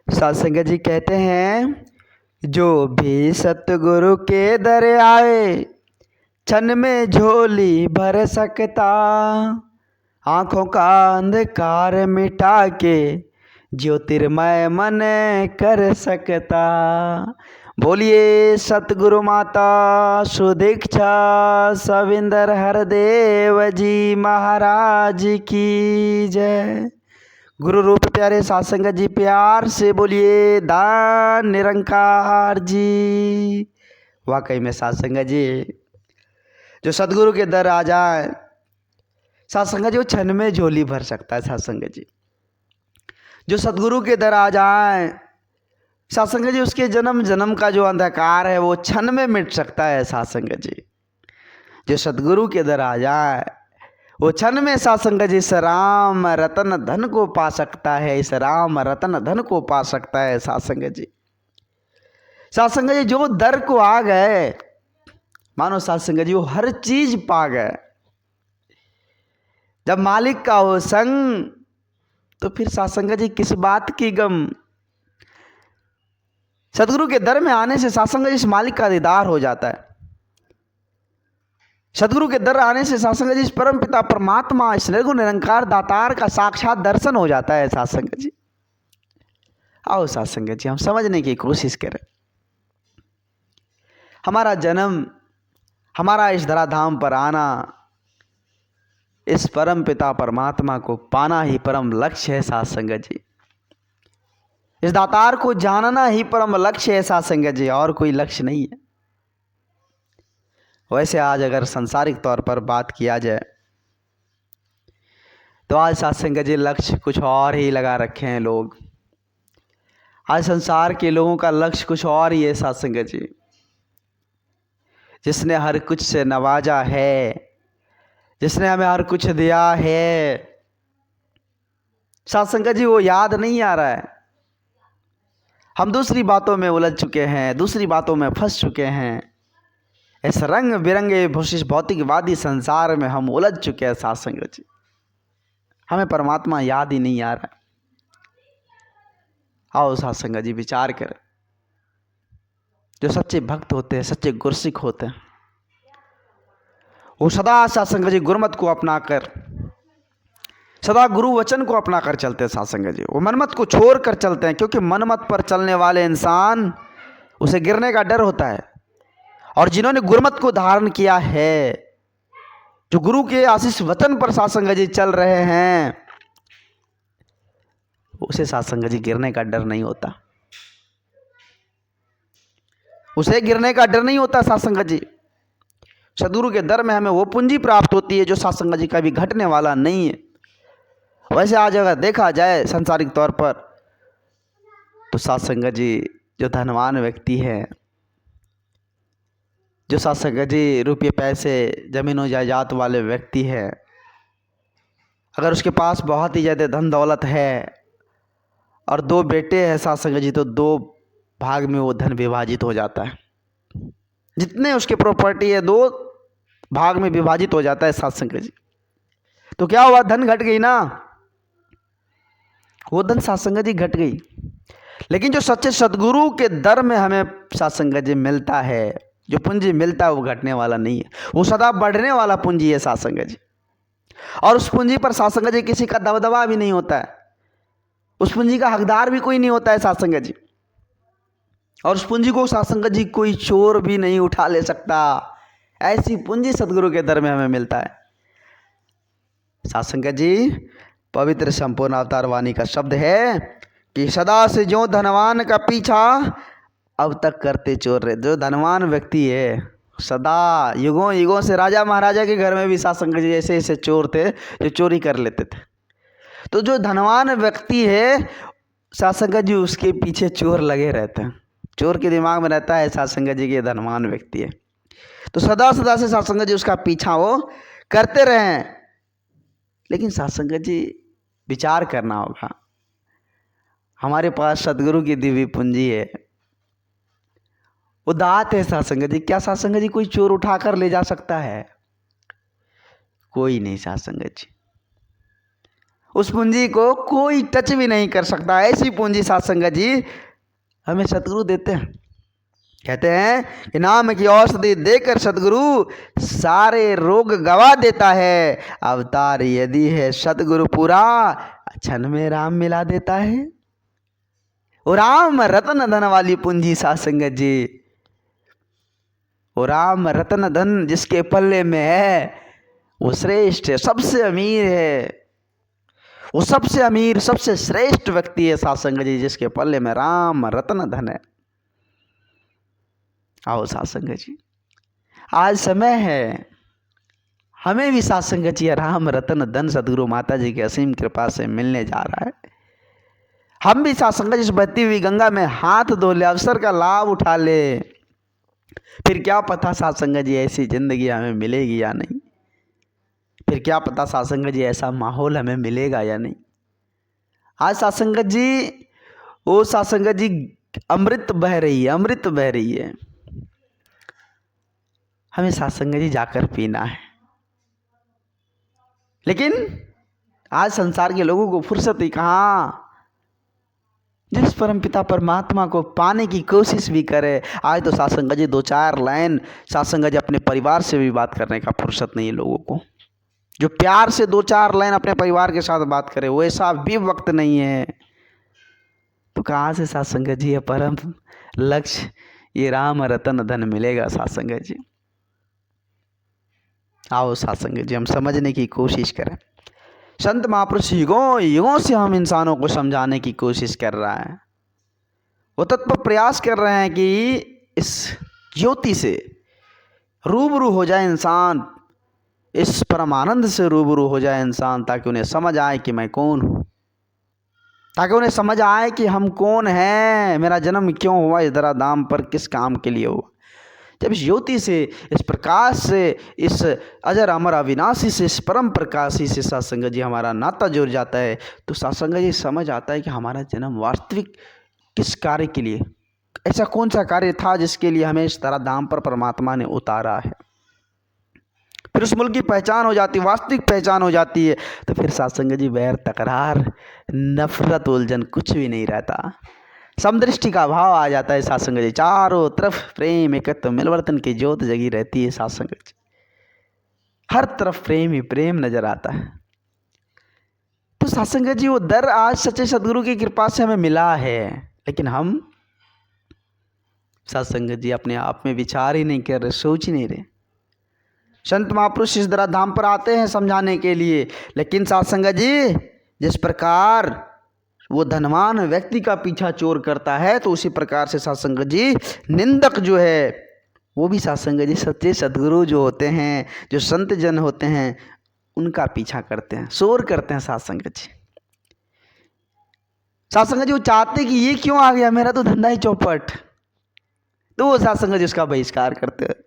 सत्संग जी कहते हैं, जो भी सतगुरु के दर आए क्षण में झोली भर सकता, आंखों का अंधकार मिटा के ज्योतिर्मय मन कर सकता। बोलिए सतगुरु माता सुदीक्षा सविंदर हरदेव जी महाराज की जय। गुरु रूप प्यारे सत्संग जी प्यार से बोलिए दान निरंकार जी। वाकई में सत्संग जी जो सतगुरु के दर आ जाए, सत्संग जी वो क्षण में झोली भर सकता है। सत्संग जी जो सतगुरु के दर आ जाए, सत्संग जी उसके जन्म जन्म का जो अंधकार है वो क्षण में मिट सकता है। सत्संग जी जो सतगुरु के दर आ जाए वो क्षण में सत्संग जी इस राम रतन धन को पा सकता है, इस राम रतन धन को पा सकता है। सत्संग जी सत्संग जी जो दर को आ गए, मानो सत्संग जी वो हर चीज पा गए। जब मालिक का हो संग तो फिर सत्संग जी किस बात की गम। सतगुरु के दर में आने से सत्संग जी इस मालिक का दीदार हो जाता है। सतगुरु के दर आने से सत्संग जी इस परम पिता परमात्मा इस निर्गुण निरंकार दातार का साक्षात दर्शन हो जाता है। सत्संग जी आओ सत्संग जी हम समझने की कोशिश करें। हमारा जन्म, हमारा इस धराधाम पर आना, इस परम पिता परमात्मा को पाना ही परम लक्ष्य है। सत्संग जी इस दातार को जानना ही परम लक्ष्य है। सत्संग जी और कोई लक्ष्य नहीं है। वैसे आज अगर सांसारिक तौर पर बात किया जाए तो आज सत्संग जी लक्ष्य कुछ और ही लगा रखे हैं लोग। आज संसार के लोगों का लक्ष्य कुछ और ही है। सत्संग जी जिसने हर कुछ से नवाजा है, जिसने हमें हर कुछ दिया है, सत्संग जी वो याद नहीं आ रहा है। हम दूसरी बातों में उलझ चुके हैं, दूसरी बातों में फंस चुके हैं। इस रंग बिरंगे भौतिकवादी संसार में हम उलझ चुके हैं। सत्संग जी हमें परमात्मा याद ही नहीं आ रहा है। आओ सत्संग जी विचार करें। जो सच्चे भक्त होते हैं, सच्चे गुरसिख होते हैं, वो सदा सत्संग जी गुरमत को अपनाकर, सदा गुरु वचन को अपनाकर चलते हैं। सत्संग जी वो मनमत को छोड़ कर चलते हैं, क्योंकि मनमत पर चलने वाले इंसान उसे गिरने का डर होता है। और जिन्होंने गुरमत को धारण किया है, जो गुरु के आशीष वचन पर सत्संग जी चल रहे हैं, उसे सत्संग जी गिरने का डर नहीं होता। उसे गिरने का डर नहीं होता। सत्संग जी सदगुरु के दर में हमें वो पूंजी प्राप्त होती है जो सत्संग जी कभी घटने वाला नहीं है। वैसे आज अगर देखा जाए सांसारिक तौर पर तो सत्संग जी जो धनवान व्यक्ति है, जो सत्संग जी रुपये पैसे जमीनों जायदाद वाले व्यक्ति है, अगर उसके पास बहुत ही ज़्यादा धन दौलत है और दो बेटे हैं सत्संग जी, तो दो भाग में वो धन विभाजित हो जाता है। जितने उसके प्रॉपर्टी है दो भाग में विभाजित हो जाता है। सत्संग जी तो क्या हुआ, धन घट गई ना, वो धन सत्संग जी घट गई। लेकिन जो सच्चे सदगुरु के दर में हमें सत्संग जी मिलता है, जो पूंजी मिलता है वो घटने वाला नहीं है, वो सदा बढ़ने वाला पूंजी है सत्संग जी। और उस पूंजी पर सत्संग जी किसी का दबदबा भी नहीं होता है, उस पूंजी का हकदार भी कोई नहीं होता है सत्संग जी। और उस पूंजी को सत्संग जी कोई चोर भी नहीं उठा ले सकता। ऐसी पूंजी सदगुरु के दर में हमें मिलता है। सत्संग जी पवित्र संपूर्ण अवतार वाणी का शब्द है कि सदा से जो धनवान का पीछा अब तक करते चोर रहे। जो धनवान व्यक्ति है सदा युगों युगों से, राजा महाराजा के घर में भी सत्संग जी ऐसे ऐसे चोर थे जो चोरी कर लेते थे। तो जो धनवान व्यक्ति है सत्संग जी उसके पीछे चोर लगे रहते हैं। चोर के दिमाग में रहता है सत्संग जी के धनवान व्यक्ति है, तो सदा सदा से सत्संग जी उसका पीछा वो करते रहें। लेकिन सत्संग जी विचार करना होगा, हमारे पास सदगुरु की दिव्य पूंजी है, वो दात है सत्संग जी। क्या सत्संग जी कोई चोर उठाकर ले जा सकता है? कोई नहीं सत्संग जी। उस पूंजी को कोई टच भी नहीं कर सकता। ऐसी पूंजी साध संगत जी हमें सतगुरु देते हैं। कहते हैं कि नाम की औषधि देकर सतगुरु सारे रोग गवा देता है। अवतार यदि है सतगुरु पूरा, क्षण में राम मिला देता है। वो राम रतन धन वाली पूंजी साध संगत जी, वो राम रतन धन जिसके पल्ले में है वो श्रेष्ठ है, सबसे अमीर है। वो सबसे अमीर सबसे श्रेष्ठ व्यक्ति है साध संगत जी, जिसके पल्ले में राम रतन धन है। आओ साध संगत जी, आज समय है हमें भी साध संगत जी राम रतन धन सदगुरु माता जी की असीम कृपा से मिलने जा रहा है। हम भी साध संगत जी इस बहती हुई गंगा में हाथ धो ले, अवसर का लाभ उठा ले। फिर क्या पता साध संगत जी ऐसी जिंदगी हमें मिलेगी या नहीं। फिर क्या पता साध संगत जी ऐसा माहौल हमें मिलेगा या नहीं। आज साध संगत जी, वो साध संगत जी अमृत बह रही है, अमृत बह रही है। हमें साध संगत जी जाकर पीना है। लेकिन आज संसार के लोगों को फुर्सत ही कहाँ, जिस परमपिता परमात्मा को पाने की कोशिश भी करे। आज तो साध संगत जी 2-4 लाइन साध संगत जी अपने परिवार से भी बात करने का फुर्सत नहीं है लोगों को। जो प्यार से 2-4 लाइन अपने परिवार के साथ बात करे, वो ऐसा भी वक्त नहीं है। तो कहाँ से साध संगत जी ये परम लक्ष्य, ये राम रतन धन मिलेगा साध संगत जी। आओ साध संगत जी हम समझने की कोशिश करें। संत महापुरुष युगों युगों से हम इंसानों को समझाने की कोशिश कर रहा है। वो तत्पर प्रयास कर रहे हैं कि इस ज्योति से रूबरू हो जाए इंसान, इस परमानंद से रूबरू हो जाए इंसान, ताकि उन्हें समझ आए कि मैं कौन हूँ, ताकि उन्हें समझ आए कि हम कौन हैं, मेरा जन्म क्यों हुआ इस धराधाम पर, किस काम के लिए हुआ। जब इस ज्योति से, इस प्रकाश से, इस अजर अमर अविनाशी से, इस परम प्रकाशी से साध संगत जी हमारा नाता जुड़ जाता है, तो साध संगत जी समझ आता है कि हमारा जन्म वास्तविक किस कार्य के लिए, ऐसा कौन सा कार्य था जिसके लिए हमें इस धराधाम पर परमात्मा ने उतारा है। फिर उस मूल की पहचान हो जाती है, वास्तविक पहचान हो जाती है। तो फिर साध संगत जी बैर तकरार नफरत उलझन कुछ भी नहीं रहता। समदृष्टि का भाव आ जाता है साध संगत जी। चारों तरफ प्रेम एकत्व मिलवर्तन की ज्योत जगी रहती है साध संगत जी। हर तरफ प्रेम ही प्रेम नजर आता है। तो साध संगत जी वो दर आज सच्चे सदगुरु की कृपा से हमें मिला है, लेकिन हम साध संगत जी अपने आप में विचार ही नहीं कर रहे, सोच ही नहीं रहे। संत महापुरुष इस धराधाम पर आते हैं समझाने के लिए, लेकिन साध संगत जी जिस प्रकार वो धनवान व्यक्ति का पीछा चोर करता है, तो उसी प्रकार से साध संगत जी निंदक जो है वो भी साध संगत जी सच्चे सदगुरु जो होते हैं, जो संत जन होते हैं, उनका पीछा करते हैं, शोर करते हैं साध संगत जी। साध संगत जी वो चाहते कि ये क्यों आ गया, मेरा तो धंधा ही चौपट, तो वो साध संगत जी उसका बहिष्कार करते हैं।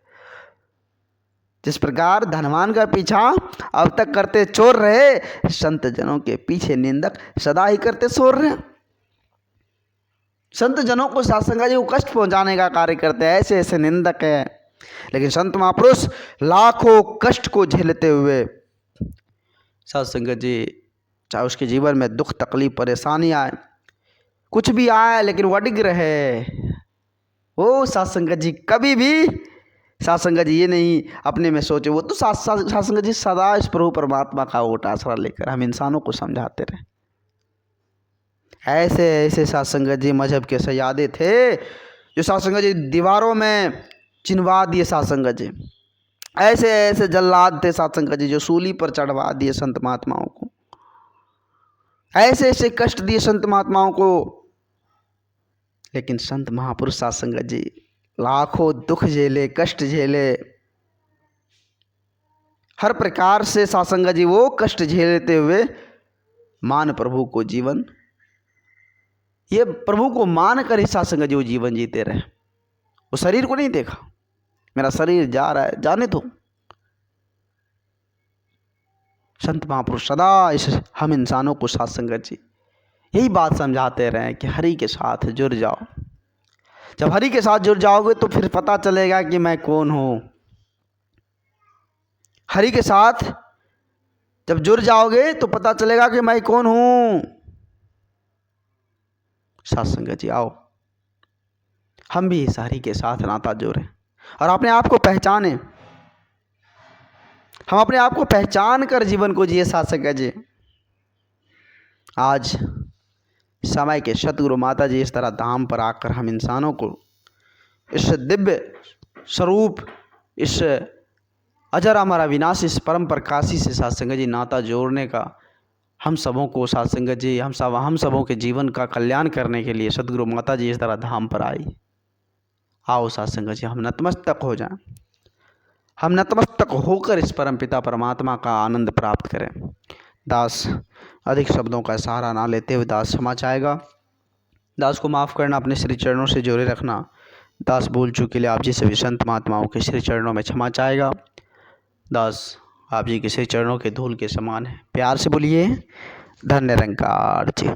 जिस प्रकार धनवान का पीछा अब तक करते चोर रहे, संत जनों के पीछे निंदक सदा ही करते शोर रहे। संत जनों को साध संगत जी को कष्ट पहुंचाने का कार्य करते हैं, ऐसे ऐसे निंदक है। लेकिन संत महापुरुष लाखों कष्ट को झेलते हुए साध संगत जी, चाहे उसके जीवन में दुख तकलीफ परेशानी आए, कुछ भी आए, लेकिन वो अडिग रहे। वो साध संगत जी कभी भी साध संगत जी ये नहीं अपने में सोचे, वो तो साध संगत जी सदा इस प्रभु परमात्मा का ओट आसरा लेकर हम इंसानों को समझाते रहे। ऐसे ऐसे साध संगत जी मजहब के सयादे थे, जो साध संगत जी दीवारों में चिनवा दिए साध संगत जी। ऐसे ऐसे जल्लाद थे साध संगत जी, जो सूली पर चढ़वा दिए संत महात्माओं को। ऐसे ऐसे कष्ट दिए संत महात्माओं को। लेकिन संत महापुरुष साध संगत जी लाखों दुख झेले, कष्ट झेले, हर प्रकार से साध संगत जी वो कष्ट झेलते हुए मान प्रभु को जीवन, ये प्रभु को मान कर ही साध संगत जी वो जीवन जीते रहे। वो शरीर को नहीं देखा, मेरा शरीर जा रहा है, जाने दो। संत महापुरुष सदा इस हम इंसानों को साध संगत जी यही बात समझाते रहे कि हरि के साथ जुड़ जाओ। जब हरि के साथ जुड़ जाओगे तो फिर पता चलेगा कि मैं कौन हूँ। हरि के साथ जब जुड़ जाओगे तो पता चलेगा कि मैं कौन हूं। साथ संगत जी आओ हम भी इस हरि के साथ नाता जोड़ें और अपने आप को पहचाने। हम अपने आप को पहचान कर जीवन को जिए। साथ संगत जी आज समय के सतगुरु माता जी इस तरह धाम पर आकर हम इंसानों को इस दिव्य स्वरूप, इस अजर अमर अविनाशी, इस परम प्रकाशी से साथ संगत जी नाता जोड़ने का, हम सबों को साथ संगत जी हम सबों के जीवन का कल्याण करने के लिए सतगुरु माता जी इस तरह धाम पर आई। आओ साथ संगत जी हम नतमस्तक हो जाएं, हम नतमस्तक होकर इस परम पिता परमात्मा का आनंद प्राप्त करें। दास अधिक शब्दों का सहारा ना लेते हुए दास क्षमा चाहेगा। दास को माफ़ करना, अपने श्री चरणों से जोड़े रखना। दास भूल चूक के लिए आप जी सभी संत महात्माओं के श्री चरणों में क्षमा चाहेगा। दास आप जी के श्री चरणों के धूल के समान है। प्यार से बोलिए धन्य निरंकार जी।